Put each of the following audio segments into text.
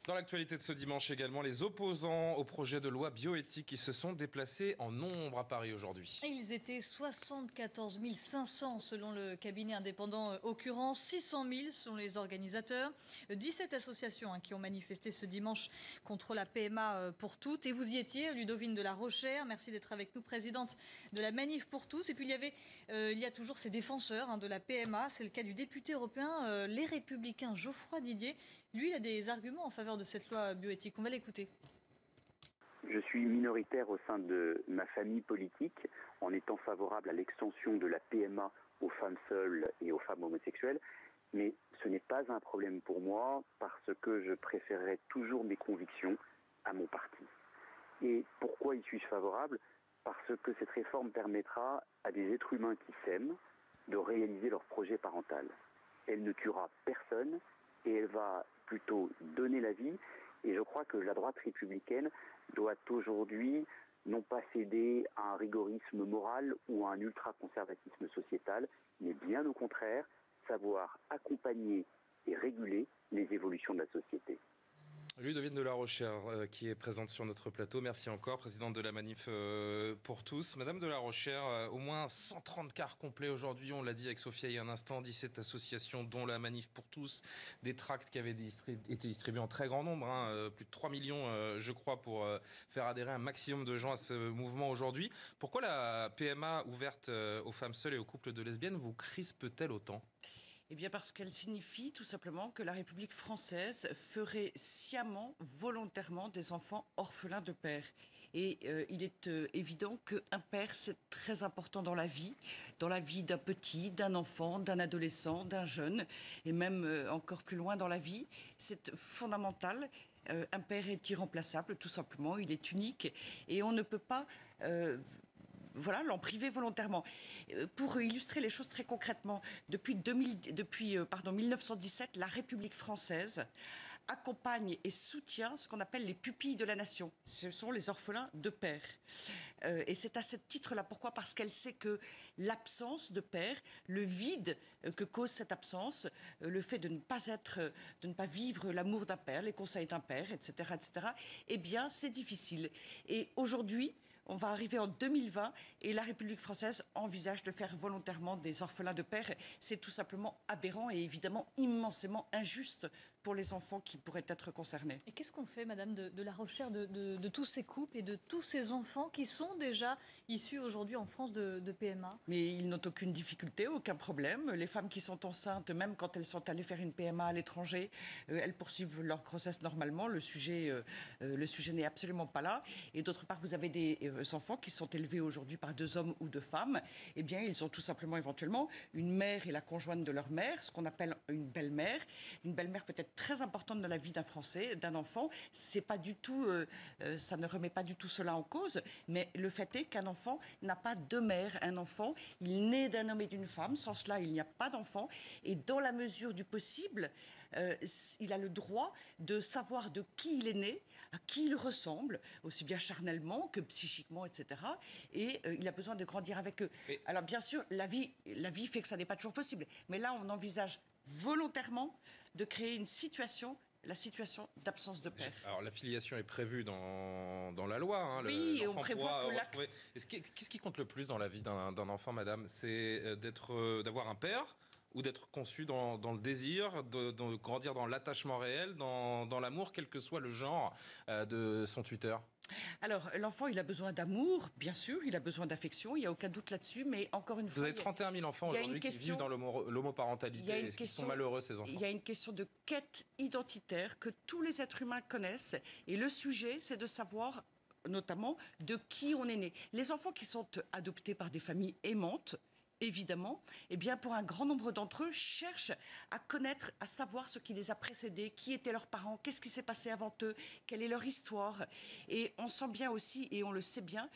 Dans l'actualité de ce dimanche également, les opposants au projet de loi bioéthique qui se sont déplacés en nombre à Paris aujourd'hui. Ils étaient 74 500 selon le cabinet indépendant Occurrence, 600 000 selon les organisateurs. 17 associations qui ont manifesté ce dimanche contre la PMA pour toutes. Et vous y étiez, Ludovine de la Rochère. Merci d'être avec nous, présidente de la Manif pour tous. Et puis il y a toujours ces défenseurs de la PMA. C'est le cas du député européen Les Républicains Geoffroy Didier. Lui, il a des arguments en faveur de cette loi bioéthique. On va l'écouter. Je suis minoritaire au sein de ma famille politique en étant favorable à l'extension de la PMA aux femmes seules et aux femmes homosexuelles. Mais ce n'est pas un problème pour moi parce que je préférerais toujours mes convictions à mon parti. Et pourquoi y suis-je favorable ? Parce que cette réforme permettra à des êtres humains qui s'aiment de réaliser leur projet parental. Elle ne tuera personne et elle va plutôt donner la vie. Et je crois que la droite républicaine doit aujourd'hui non pas céder à un rigorisme moral ou à un ultra-conservatisme sociétal, mais bien au contraire, savoir accompagner et réguler les évolutions de la société. Ludovine de la Rochère qui est présente sur notre plateau. Merci encore, présidente de la Manif pour tous. Madame de la Rochère, au moins 130 cars complets aujourd'hui, on l'a dit avec Sophia il y a un instant, 17 associations dont la Manif pour tous, des tracts qui avaient été distribués en très grand nombre, plus de 3 millions je crois pour faire adhérer un maximum de gens à ce mouvement aujourd'hui. Pourquoi la PMA ouverte aux femmes seules et aux couples de lesbiennes vous crispe-t-elle autant ? Eh bien parce qu'elle signifie tout simplement que la République française ferait sciemment, volontairement des enfants orphelins de père. Et il est évident qu'un père, c'est très important dans la vie d'un petit, d'un enfant, d'un adolescent, d'un jeune, et même encore plus loin dans la vie. C'est fondamental. Un père est irremplaçable, tout simplement, il est unique, et on ne peut pas... l'en priver volontairement. Pour illustrer les choses très concrètement, depuis 1917, la République française accompagne et soutient ce qu'on appelle les pupilles de la nation. Ce sont les orphelins de père. Et c'est à ce titre-là. Pourquoi ? Parce qu'elle sait que l'absence de père, le vide que cause cette absence, le fait de ne pas vivre l'amour d'un père, les conseils d'un père, etc., eh bien, c'est difficile. Et aujourd'hui, on va arriver en 2020 et la République française envisage de faire volontairement des orphelins de père. C'est tout simplement aberrant et évidemment immensément injuste pour les enfants qui pourraient être concernés. Et qu'est-ce qu'on fait, Madame de la Rochère, de tous ces couples et de tous ces enfants qui sont déjà issus aujourd'hui en France de PMA ? Mais ils n'ont aucune difficulté, aucun problème. Les femmes qui sont enceintes, même quand elles sont allées faire une PMA à l'étranger, elles poursuivent leur grossesse normalement. Le sujet n'est absolument pas là. Et d'autre part, vous avez des enfants qui sont élevés aujourd'hui par 2 hommes ou 2 femmes, eh bien, ils ont tout simplement éventuellement une mère et la conjointe de leur mère, ce qu'on appelle une belle-mère. Une belle-mère peut être très importante dans la vie d'un Français, d'un enfant. C'est pas du tout, ça ne remet pas du tout cela en cause, mais le fait est qu'un enfant n'a pas 2 mères. Un enfant, il naît d'un homme et d'une femme. Sans cela, il n'y a pas d'enfant. Et dans la mesure du possible, il a le droit de savoir de qui il est né, à qui il ressemble, aussi bien charnellement que psychiquement, etc. Et il a besoin de grandir avec eux. Et... Alors bien sûr, la vie fait que ça n'est pas toujours possible. Mais là, on envisage volontairement de créer la situation d'absence de père. Alors la filiation est prévue dans la loi. Oui, et on prévoit que l'acte... Qu'est-ce qui compte le plus dans la vie d'un enfant, madame ? C'est d'avoir un père ou d'être conçu dans le désir, de grandir dans l'attachement réel, dans l'amour, quel que soit le genre de son tuteur ? Alors, l'enfant, il a besoin d'amour, bien sûr, il a besoin d'affection, il n'y a aucun doute là-dessus, mais encore une fois... Vous avez 31 000 enfants aujourd'hui qui vivent dans l'homoparentalité, et qui sont malheureux, ces enfants. Il y a une question de quête identitaire que tous les êtres humains connaissent, et le sujet, c'est de savoir notamment de qui on est né. Les enfants qui sont adoptés par des familles aimantes, évidemment, eh bien, pour un grand nombre d'entre eux, cherchent à connaître, à savoir ce qui les a précédés, qui étaient leurs parents, qu'est-ce qui s'est passé avant eux, quelle est leur histoire. Et on sent bien aussi, et on le sait bien,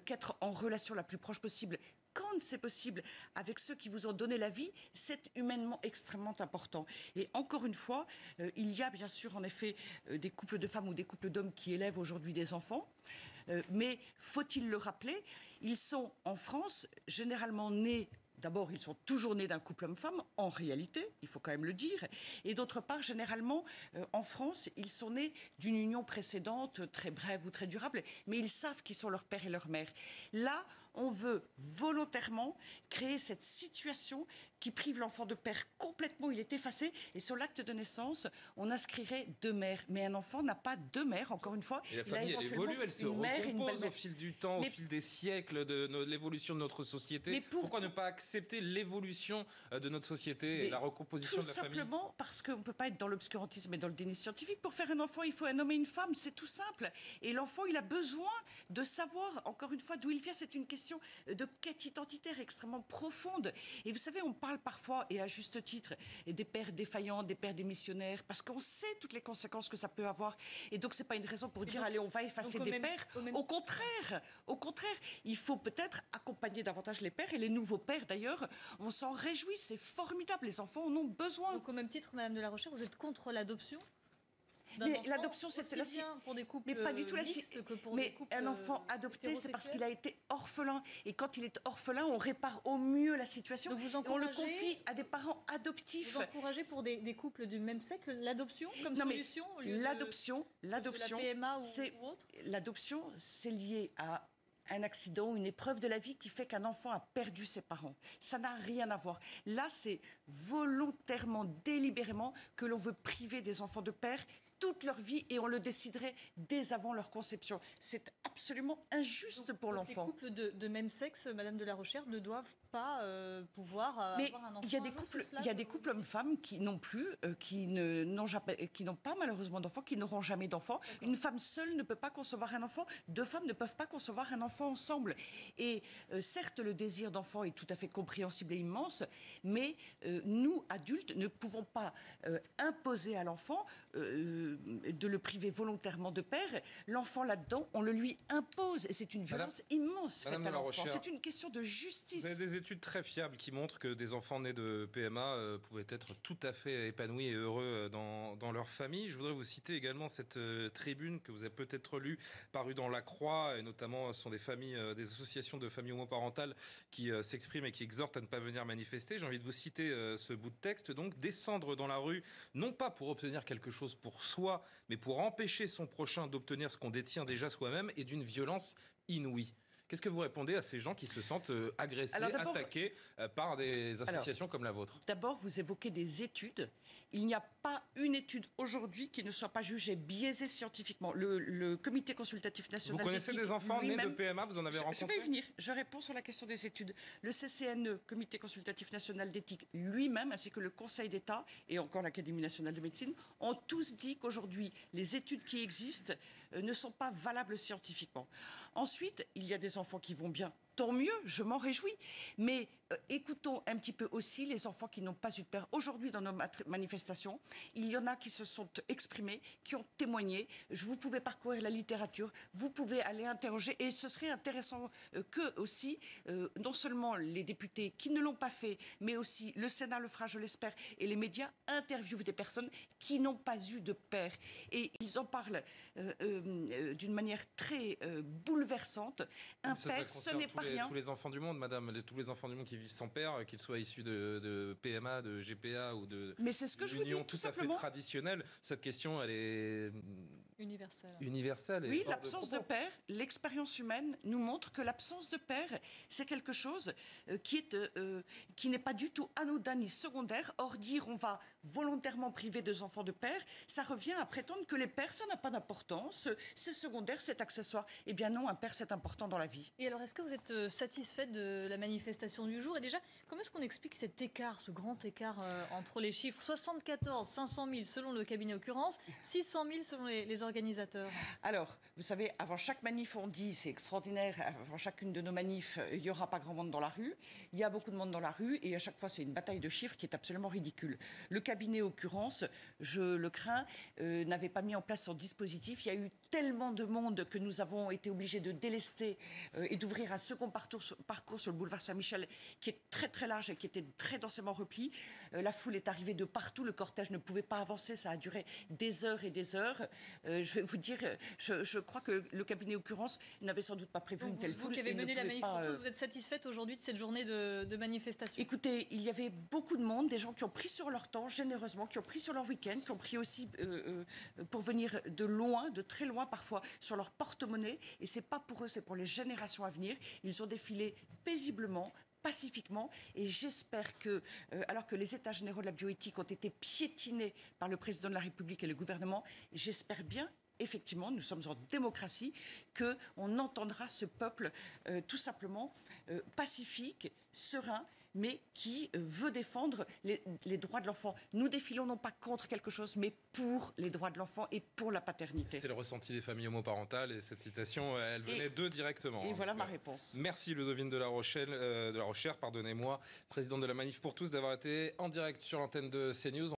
qu'être en relation la plus proche possible, quand c'est possible, avec ceux qui vous ont donné la vie, c'est humainement extrêmement important. Et encore une fois, il y a bien sûr en effet des couples de femmes ou des couples d'hommes qui élèvent aujourd'hui des enfants, mais faut-il le rappeler, ils sont en France généralement nés d'abord, ils sont toujours nés d'un couple homme-femme, en réalité, il faut quand même le dire. Et d'autre part, généralement, en France, ils sont nés d'une union précédente, très brève ou très durable, mais ils savent qui sont leur père et leur mère. Là, on veut volontairement créer cette situation qui prive l'enfant de père complètement, il est effacé, et sur l'acte de naissance, on inscrirait 2 mères. Mais un enfant n'a pas 2 mères, encore une fois. Et la famille, elle évolue, elle se recompose au fil du temps, au fil des siècles de l'évolution de notre société. Pourquoi ne pas accepter l'évolution de notre société et la recomposition de la famille? Tout simplement parce qu'on ne peut pas être dans l'obscurantisme et dans le déni scientifique. Pour faire un enfant, il faut un homme et une femme, c'est tout simple. Et l'enfant, il a besoin de savoir, encore une fois, d'où il vient. C'est une question de quête identitaire extrêmement profonde. Et vous savez, on parle parfois, et à juste titre, des pères défaillants, des pères démissionnaires, parce qu'on sait toutes les conséquences que ça peut avoir. Et donc, c'est pas une raison pour dire, allez, on va effacer des pères. Au contraire, il faut peut-être accompagner davantage les pères, et les nouveaux pères, d'ailleurs, on s'en réjouit, c'est formidable, les enfants en ont besoin. Donc, au même titre, Madame de la Rochère, vous êtes contre l'adoption? Mais l'adoption, c'est aussi bien pour des couples mais pas du tout mixtes que pour mais des couples un enfant adopté, c'est parce qu'il a été orphelin. Et quand il est orphelin, on répare au mieux la situation. Donc vous et on le confie à des parents adoptifs. Vous encouragez pour des couples du même sexe l'adoption comme solution au lieu l'adoption, de la PMA ou autre? L'adoption, c'est lié à un accident, une épreuve de la vie qui fait qu'un enfant a perdu ses parents. Ça n'a rien à voir. Là, c'est volontairement, délibérément que l'on veut priver des enfants de père toute leur vie et on le déciderait dès avant leur conception. C'est absolument injuste pour l'enfant. Les couples de même sexe, Madame de la Rochère, ne doivent pas pouvoir avoir un enfant. Il y a des couples hommes-femmes qui non plus, qui n'ont pas malheureusement d'enfants, qui n'auront jamais d'enfants. Une femme seule ne peut pas concevoir un enfant. 2 femmes ne peuvent pas concevoir un enfant ensemble. Et certes, le désir d'enfant est tout à fait compréhensible et immense, mais nous, adultes, ne pouvons pas imposer à l'enfant de le priver volontairement de père. L'enfant là-dedans, on le lui impose. Et c'est une violence immense faite à l'enfant. C'est une question de justice. Vous avez des études très fiables qui montrent que des enfants nés de PMA pouvaient être tout à fait épanouis et heureux dans leur famille. Je voudrais vous citer également cette tribune que vous avez peut-être lue, parue dans La Croix, et notamment ce sont des familles, des associations de familles homoparentales qui s'expriment et qui exhortent à ne pas venir manifester. J'ai envie de vous citer ce bout de texte. Donc, descendre dans la rue, non pas pour obtenir quelque chose pour soi, mais pour empêcher son prochain d'obtenir ce qu'on détient déjà soi-même, et d'une violence inouïe. Qu'est-ce que vous répondez à ces gens qui se sentent agressés, attaqués par des associations comme la vôtre? D'abord, vous évoquez des études. Il n'y a pas une étude aujourd'hui qui ne soit pas jugée biaisée scientifiquement. Le Comité consultatif national d'éthique... Vous connaissez des enfants nés de PMA? Vous en avez rencontré? Je vais y venir. Je réponds sur la question des études. Le CCNE, Comité consultatif national d'éthique, lui-même, ainsi que le Conseil d'État et encore l'Académie nationale de médecine, ont tous dit qu'aujourd'hui, les études qui existent ne sont pas valables scientifiquement. Ensuite, il y a des enfants qui vont bien. Tant mieux, je m'en réjouis. Mais écoutons un petit peu aussi les enfants qui n'ont pas eu de père. Aujourd'hui, dans nos manifestations, il y en a qui se sont exprimés, qui ont témoigné. Vous pouvez parcourir la littérature, vous pouvez aller interroger. Et ce serait intéressant que aussi, non seulement les députés qui ne l'ont pas fait, mais aussi le Sénat le fera, je l'espère, et les médias interviewent des personnes qui n'ont pas eu de père. Et ils en parlent d'une manière très bouleversante. Un père, ce n'est pas rien. Tous les enfants du monde, madame, tous les enfants du monde qui vivent sans père, qu'ils soient issus de PMA, de GPA ou de union tout à fait traditionnelle, cette question, elle est universelle. Oui, l'absence de père, l'expérience humaine nous montre que l'absence de père, c'est quelque chose qui n'est pas du tout anodin ni secondaire. Or, dire on va volontairement priver des enfants de père, ça revient à prétendre que les pères, ça n'a pas d'importance, c'est secondaire, c'est accessoire. Eh bien non, un père, c'est important dans la vie. Et alors, est-ce que vous êtes satisfaite de la manifestation du jour? Et déjà, comment est-ce qu'on explique cet écart, ce grand écart entre les chiffres? 74, 500 000 selon le cabinet Occurrence, 600 000 selon les organisateurs. Alors, vous savez, avant chaque manif, on dit, c'est extraordinaire, avant chacune de nos manifs, il n'y aura pas grand monde dans la rue. Il y a beaucoup de monde dans la rue et à chaque fois, c'est une bataille de chiffres qui est absolument ridicule. Le cabinet, en l'occurrence, je le crains, n'avait pas mis en place son dispositif. Il y a eu tellement de monde que nous avons été obligés de délester et d'ouvrir un second parcours sur le boulevard Saint-Michel qui est très très large et qui était très densément repli. La foule est arrivée de partout, le cortège ne pouvait pas avancer, ça a duré des heures et des heures. Je vais vous dire, je crois que le cabinet, en l'occurrence, n'avait sans doute pas prévu une telle foule. Vous qui avez mené la manif pour tous, vous êtes satisfaite aujourd'hui de cette journée de manifestation? Écoutez, il y avait beaucoup de monde, des gens qui ont pris sur leur temps généreusement, qui ont pris sur leur week-end, qui ont pris aussi pour venir de loin, de très loin parfois, sur leur porte-monnaie. Et c'est pas pour eux, c'est pour les générations à venir. Ils ont défilé paisiblement, pacifiquement, et j'espère que, alors que les états généraux de la bioéthique ont été piétinés par le président de la République et le gouvernement, j'espère bien, effectivement, nous sommes en démocratie, qu'on entendra ce peuple tout simplement pacifique, serein, mais qui veut défendre les droits de l'enfant. Nous défilons non pas contre quelque chose, mais pour les droits de l'enfant et pour la paternité. C'est le ressenti des familles homoparentales et cette citation, elle venait d'eux directement. Et voilà ma réponse. Merci Ludovine de la Rochère, pardonnez-moi, présidente de la Manif pour tous, d'avoir été en direct sur l'antenne de CNews.